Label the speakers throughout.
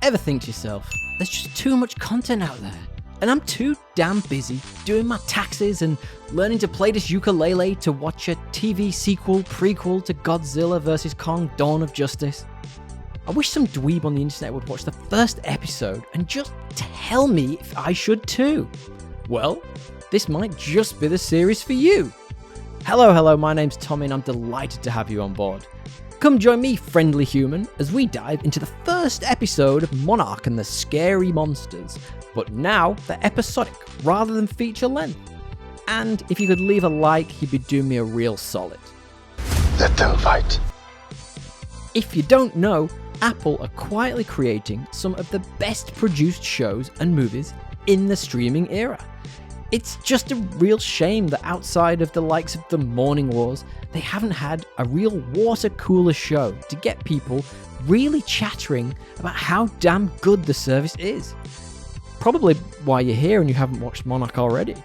Speaker 1: Ever think to yourself, there's just too much content out there, and I'm too damn busy doing my taxes and learning to play this ukulele to watch a TV sequel prequel to Godzilla vs. Kong Dawn of Justice? I wish some dweeb on the internet would watch the first episode and just tell me if I should too. Well, this might just be the series for you. Hello, my name's Tommy and I'm delighted to have you on board. Come join me, friendly human, as we dive into the first episode of Monarch and the Scary Monsters, but now they're episodic rather than feature length. And if you could leave a like, you'd be doing me a real solid.
Speaker 2: Let them fight.
Speaker 1: If you don't know, Apple are quietly creating some of the best produced shows and movies in the streaming era. It's just a real shame that outside of the likes of the Morning Wars, they haven't had a real water cooler show to get people really chattering about how damn good the service is. Probably why you're here and you haven't watched Monarch already.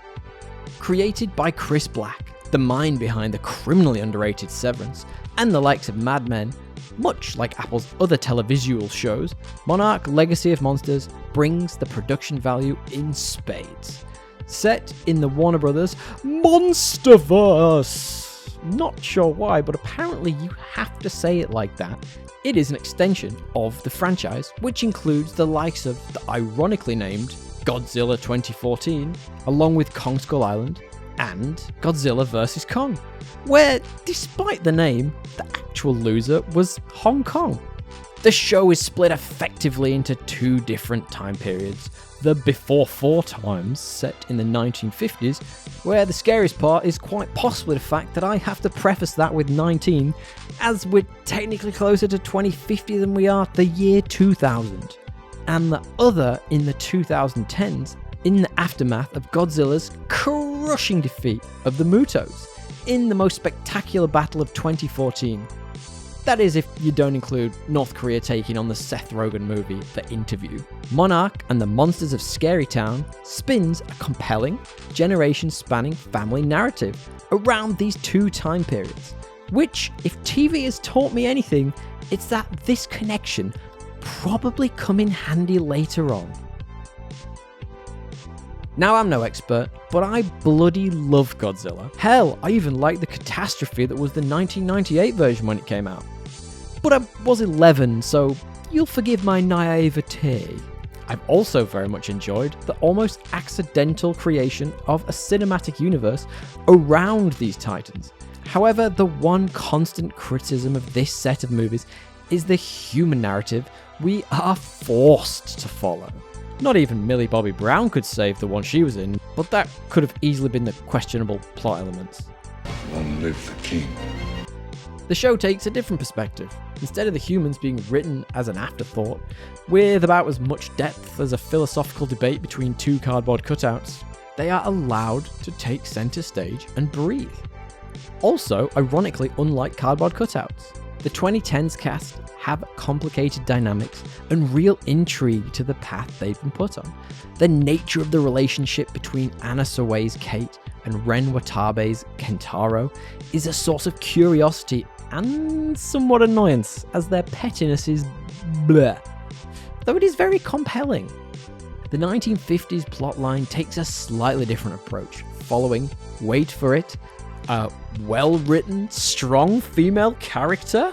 Speaker 1: Created by Chris Black, the mind behind the criminally underrated Severance, and the likes of Mad Men, much like Apple's other televisual shows, Monarch Legacy of Monsters brings the production value in spades. Set in the Warner Brothers Monsterverse. Not sure why, but apparently you have to say it like that. It is an extension of the franchise, which includes the likes of the ironically named Godzilla 2014, along with Kong Skull Island, and Godzilla vs. Kong, where, despite the name, the actual loser was Hong Kong. The show is split effectively into two different time periods. The before 4 times, set in the 1950s, where the scariest part is quite possibly the fact that I have to preface that with 19, as we're technically closer to 2050 than we are the year 2000. And the other in the 2010s, in the aftermath of Godzilla's crushing defeat of the Mutos, in the most spectacular battle of 2014. That is if you don't include North Korea taking on the Seth Rogen movie, The Interview. Monarch and the Monsters of Scarytown spins a compelling, generation-spanning family narrative around these two time periods, which, if TV has taught me anything, it's that this connection probably come in handy later on. Now, I'm no expert, but I bloody love Godzilla. Hell, I even liked the catastrophe that was the 1998 version when it came out. But I was 11, so you'll forgive my naivete. I've also very much enjoyed the almost accidental creation of a cinematic universe around these titans. However, the one constant criticism of this set of movies is the human narrative we are forced to follow. Not even Millie Bobby Brown could save the one she was in, but that could have easily been the questionable plot elements.
Speaker 2: Long live the king.
Speaker 1: The show takes a different perspective. Instead of the humans being written as an afterthought, with about as much depth as a philosophical debate between two cardboard cutouts, they are allowed to take centre stage and breathe. Also, ironically, unlike cardboard cutouts, the 2010s cast have complicated dynamics and real intrigue to the path they've been put on. The nature of the relationship between Anna Sawai's Kate and Ren Watabe's Kentaro is a source of curiosity and somewhat annoyance, as their pettiness is bleh, though it is very compelling. The 1950s plotline takes a slightly different approach, following, wait for it, a well-written, strong female character.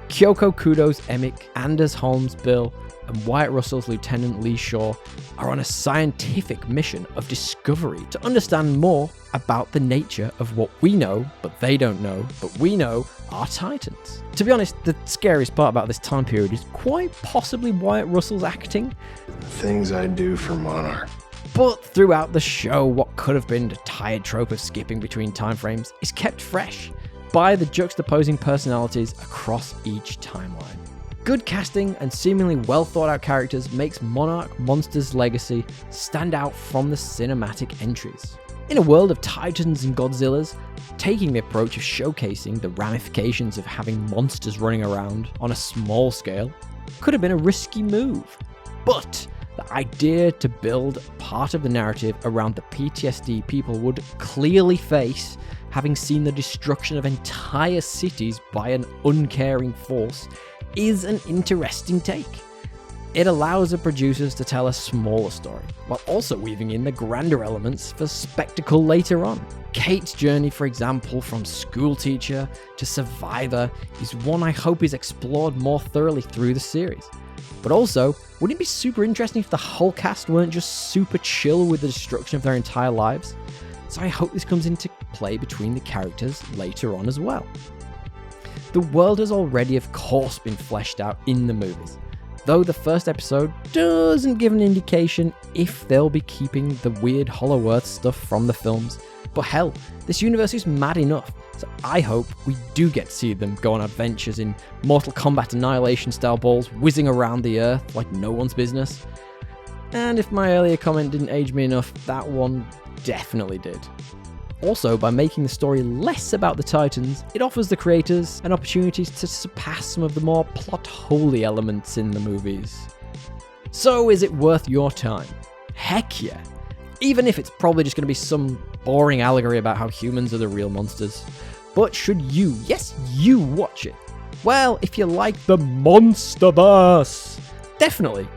Speaker 1: Kyoko Kudo's Emick, Anders Holm's Bill, and Wyatt Russell's Lieutenant Lee Shaw are on a scientific mission of discovery to understand more about the nature of what we know, but they don't know, but we know are titans. To be honest, the scariest part about this time period is quite possibly Wyatt Russell's acting.
Speaker 2: The things I do for Monarch.
Speaker 1: But throughout the show, what could have been a tired trope of skipping between time frames is kept fresh by the juxtaposing personalities across each timeline. Good casting and seemingly well thought out characters makes Monarch Monsters Legacy stand out from the cinematic entries. In a world of titans and Godzillas, taking the approach of showcasing the ramifications of having monsters running around on a small scale could have been a risky move. But the idea to build part of the narrative around the PTSD people would clearly face having seen the destruction of entire cities by an uncaring force is an interesting take. It allows the producers to tell a smaller story, while also weaving in the grander elements for spectacle later on. Kate's journey, for example, from school teacher to survivor, is one I hope is explored more thoroughly through the series. But also, wouldn't it be super interesting if the whole cast weren't just super chill with the destruction of their entire lives? So I hope this comes into play between the characters later on as well. The world has already, of course, been fleshed out in the movies, though the first episode doesn't give an indication if they'll be keeping the weird Hollow Earth stuff from the films. But hell, this universe is mad enough, so I hope we do get to see them go on adventures in Mortal Kombat Annihilation style balls whizzing around the Earth like no one's business. And if my earlier comment didn't age me enough, that one definitely did. Also, by making the story less about the Titans, it offers the creators an opportunity to surpass some of the more plot-holy elements in the movies. So is it worth your time? Heck yeah! Even if it's probably just going to be some boring allegory about how humans are the real monsters. But should you, yes you, watch it? Well, if you like the Monsterverse, definitely.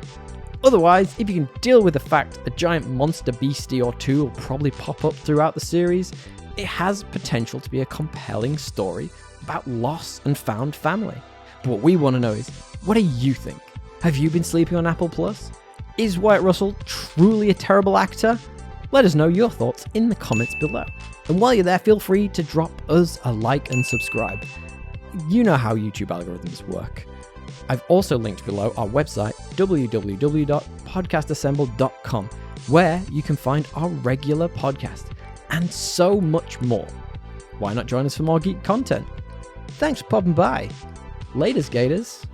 Speaker 1: Otherwise, if you can deal with the fact a giant monster beastie or two will probably pop up throughout the series, it has potential to be a compelling story about loss and found family. But what we want to know is, what do you think? Have you been sleeping on Apple Plus? Is Wyatt Russell truly a terrible actor? Let us know your thoughts in the comments below. And while you're there, feel free to drop us a like and subscribe. You know how YouTube algorithms work. I've also linked below our website, www.podcastassemble.com, where you can find our regular podcast and so much more. Why not join us for more geek content? Thanks for popping by. Laters, Gators.